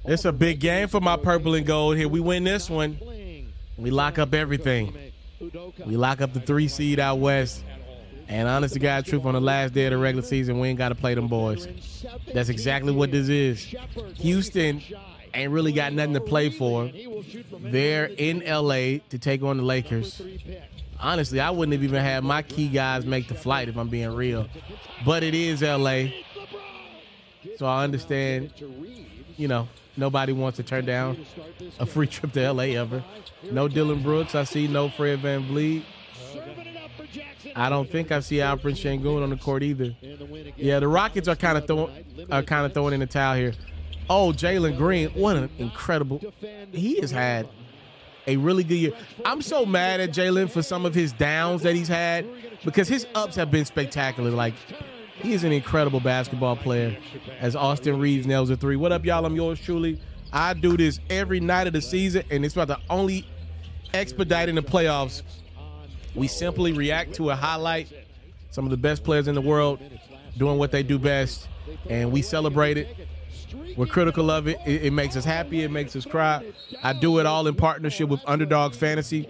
It's a big game for my purple and gold here. We win this one, we lock up everything. We lock up the 3 seed out west. And honest to God, truth, on the last day of the regular season, we ain't got to play them boys. That's exactly what this is. Houston ain't really got nothing to play for. They're in L.A. to take on the Lakers. Honestly, I wouldn't have even had my key guys make the flight if I'm being real. But it is L.A. So I understand, you know, nobody wants to turn down a free trip to L.A. ever. No Dylan Brooks. I see no Fred VanVleet. I don't think I see Alfred Şengün on the court either. Yeah, the Rockets are kind of throwing in the towel here. Oh, Jalen Green, what an incredible. He has had a really good year. I'm so mad at Jalen for some of his downs that he's had because his ups have been spectacular. Like, he is an incredible basketball player as Austin Reeves nails a 3. What up, y'all? I'm yours truly. I do this every night of the season, and it's about the only expedite in the playoffs. We simply react to a highlight, some of the best players in the world doing what they do best, and we celebrate it. We're critical of it. It makes us happy. It makes us cry. I do it all in partnership with Underdog Fantasy.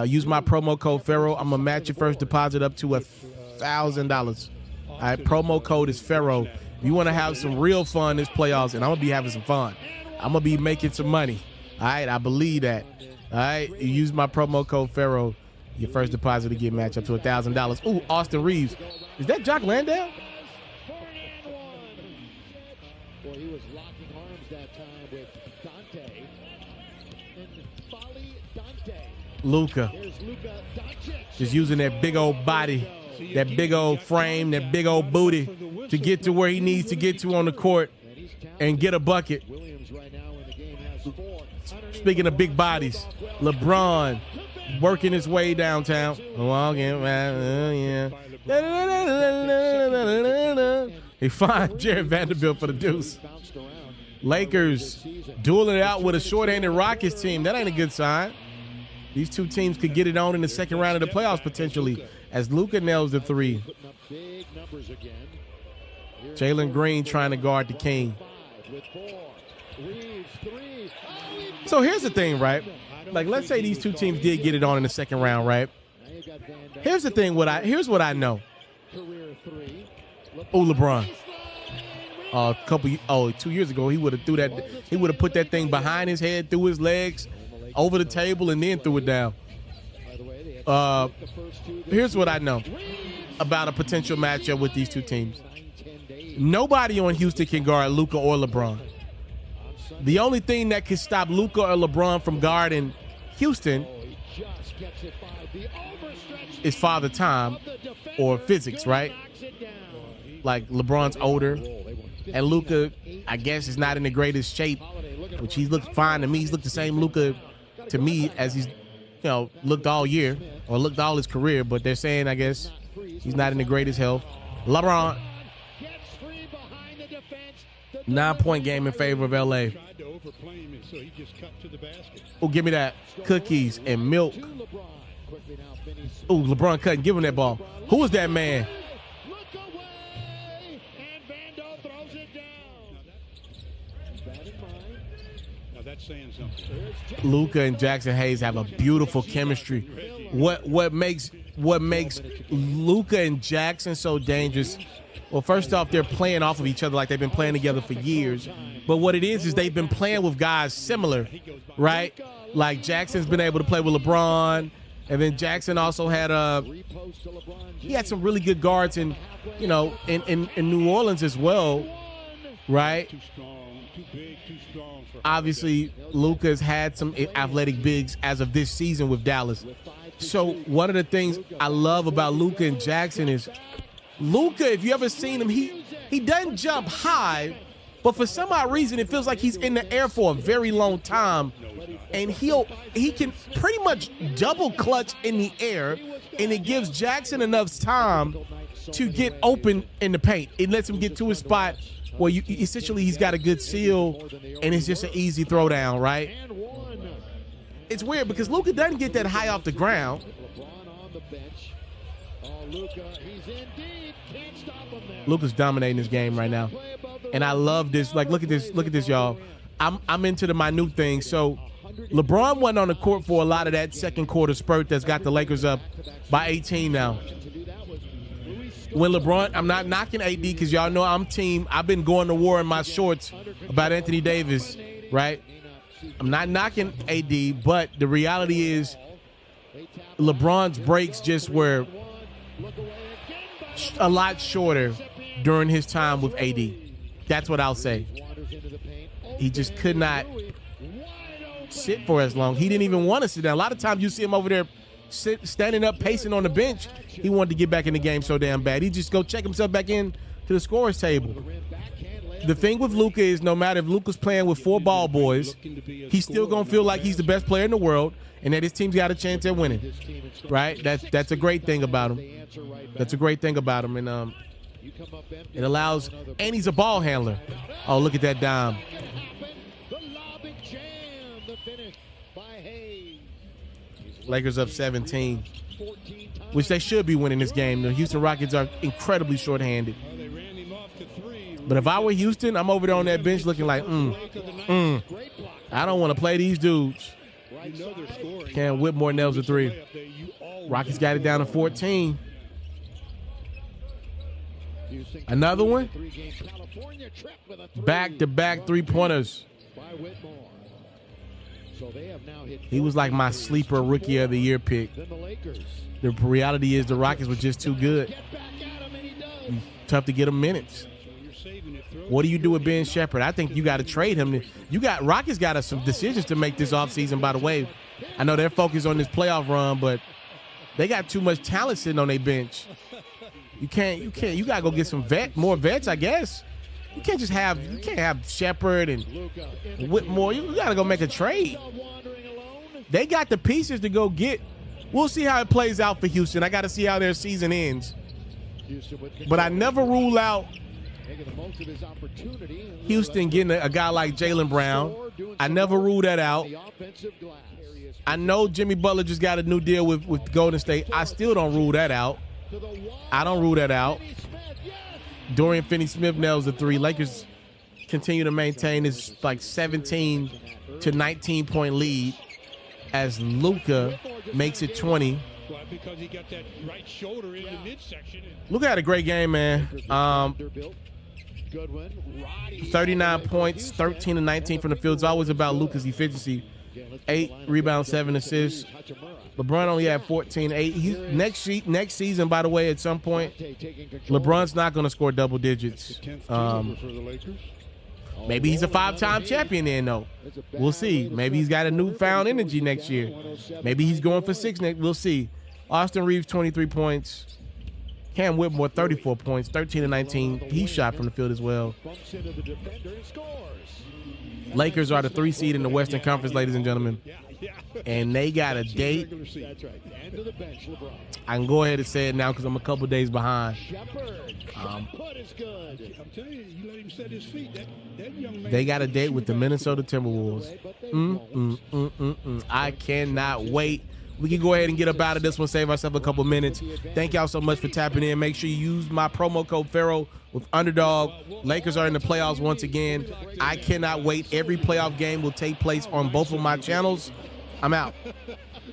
Use my promo code Pharaoh. I'm going to match your first deposit up to $1,000. All right, promo code is Pharaoh. If you want to have some real fun this playoffs, and I'm going to be having some fun. I'm going to be making some money. All right, I believe that. All right, you use my promo code Pharaoh. Your first deposit to get matched up to $1,000. Ooh, Austin Reeves. Is that Jock Landale? Well, he was locking arms that time with Dante. And Folly Dante. LUKA. Just using that big old body, that big old frame, that big old booty to get to where he needs to get to on the court and get a bucket. Speaking of big bodies, LeBron working his way downtown. Walking around, yeah. He finds Jared Vanderbilt for the deuce. Lakers dueling it out with a short-handed Rockets team. That ain't a good sign. These two teams could get it on in the second round of the playoffs potentially as LUKA nails the 3. Jalen Green trying to guard the king. So here's the thing, right? Like, let's say these two teams did get it on in the second round, right? Here's the thing. Here's what I know. Oh, LeBron. 2 years ago, he would have put that thing behind his head, through his legs, over the table, and then threw it down. Here's what I know about a potential matchup with these two teams. Nobody on Houston can guard LUKA or LeBron. The only thing that can stop LUKA or LeBron from guarding Houston is Father Time or physics, right? Like, LeBron's older, and LUKA, I guess, is not in the greatest shape, which he looked fine to me. He's looked the same LUKA to me as he's, looked all year or looked all his career, but they're saying, I guess, he's not in the greatest health. LeBron, 9-point game in favor of L.A. Oh, give me that. Cookies and milk. Oh, LeBron cutting, give him that ball. Who is that man? LUKA and Jackson Hayes have a beautiful chemistry. What makes LUKA and Jackson so dangerous? Well, first off, they're playing off of each other like they've been playing together for years. But what it is they've been playing with guys similar, right? Like, Jackson's been able to play with LeBron, and then Jackson also had he had some really good guards in New Orleans as well, right? Obviously, LUKA's had some athletic bigs as of this season with Dallas. So one of the things I love about LUKA and Jackson is LUKA, if you ever seen him, he doesn't jump high, but for some odd reason, it feels like he's in the air for a very long time, and he can pretty much double clutch in the air, and it gives Jackson enough time to get open in the paint. It lets him get to his spot where essentially he's got a good seal, and it's just an easy throw down, right? It's weird because LUKA doesn't get that high off the ground. LUKA's dominating this game right now, and I love this. Like, look at this, y'all. I'm into the minute things. So LeBron wasn't on the court for a lot of that second quarter spurt that's got the Lakers up by 18 now. When LeBron, I'm not knocking AD because y'all know I've been going to war in my shorts about Anthony Davis, right? I'm not knocking AD, but the reality is LeBron's breaks just were a lot shorter during his time with AD. That's what I'll say. He just could not sit for as long. He didn't even want to sit down. A lot of times you see him over there standing up, pacing on the bench. He wanted to get back in the game so damn bad. He just go check himself back in to the scorer's table. The thing with LUKA is no matter if LUKA's playing with 4 ball boys, he's still going to feel like he's the best player in the world and that his team's got a chance at winning, right? That's a great thing about him. That's a great thing about him. And it allows – and he's a ball handler. Oh, look at that dime. Lakers up 17, which they should be winning this game. The Houston Rockets are incredibly shorthanded. But if I were Houston, I'm over there on that bench looking like, I don't want to play these dudes. Can't whip more nails a 3. Rockets got it down to 14. Another one. Back-to-back 3-pointers. He was like my sleeper rookie of the year pick. The reality is the Rockets were just too good. Tough to get him minutes. What do you do with Ben Shepherd? I think you got to trade him. Rockets got some decisions to make this offseason, by the way. I know they're focused on this playoff run, but they got too much talent sitting on their bench. You got to go get some more vets, I guess. You can't have Shepherd and Whitmore. You got to go make a trade. They got the pieces to go get. We'll see how it plays out for Houston. I got to see how their season ends. But I never rule out Houston getting a guy like Jaylen Brown. I never rule that out. I know Jimmy Butler just got a new deal with Golden State. I still don't rule that out. I don't rule that out. Dorian Finney-Smith nails the 3. Lakers continue to maintain this like 17 to 19 point lead as LUKA makes it 20. LUKA had a great game, man. 39 points, 13 to 19 from the field. It's always about LUKA's efficiency. 8 rebounds, 7 assists. LeBron only had 14. Next season, by the way, at some point, LeBron's not going to score double digits. Maybe he's a 5-time champion then, though. We'll see. Maybe he's got a newfound energy next year. Maybe he's going for 6 next. We'll see. Austin Reeves, 23 points. Cam Whitmore, 34 points, 13 to 19. He shot from the field as well. Lakers are the 3 seed in the Western Conference, ladies and gentlemen. And they got a date. I can go ahead and say it now because I'm a couple days behind. They got a date with the Minnesota Timberwolves. I cannot wait. We can go ahead and get up out of this one, save ourselves a couple minutes. Thank y'all so much for tapping in. Make sure you use my promo code Pharaoh with Underdog. Lakers are in the playoffs once again. I cannot wait. Every playoff game will take place on both of my channels. I'm out.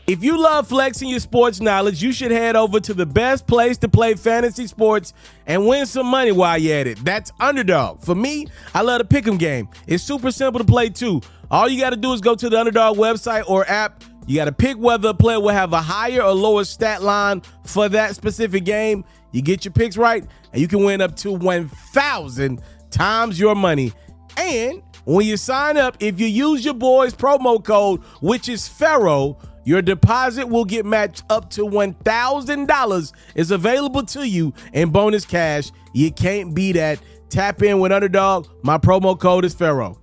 If you love flexing your sports knowledge, you should head over to the best place to play fantasy sports and win some money while you're at it. That's Underdog. For me, I love the pick'em game. It's super simple to play too. All you got to do is go to the Underdog website or app. You got to pick whether a player will have a higher or lower stat line for that specific game. You get your picks right, and you can win up to 1,000 times your money. And when you sign up, if you use your boy's promo code, which is Pharaoh, your deposit will get matched up to $1,000 is available to you in bonus cash. You can't beat that. Tap in with Underdog. My promo code is Pharaoh.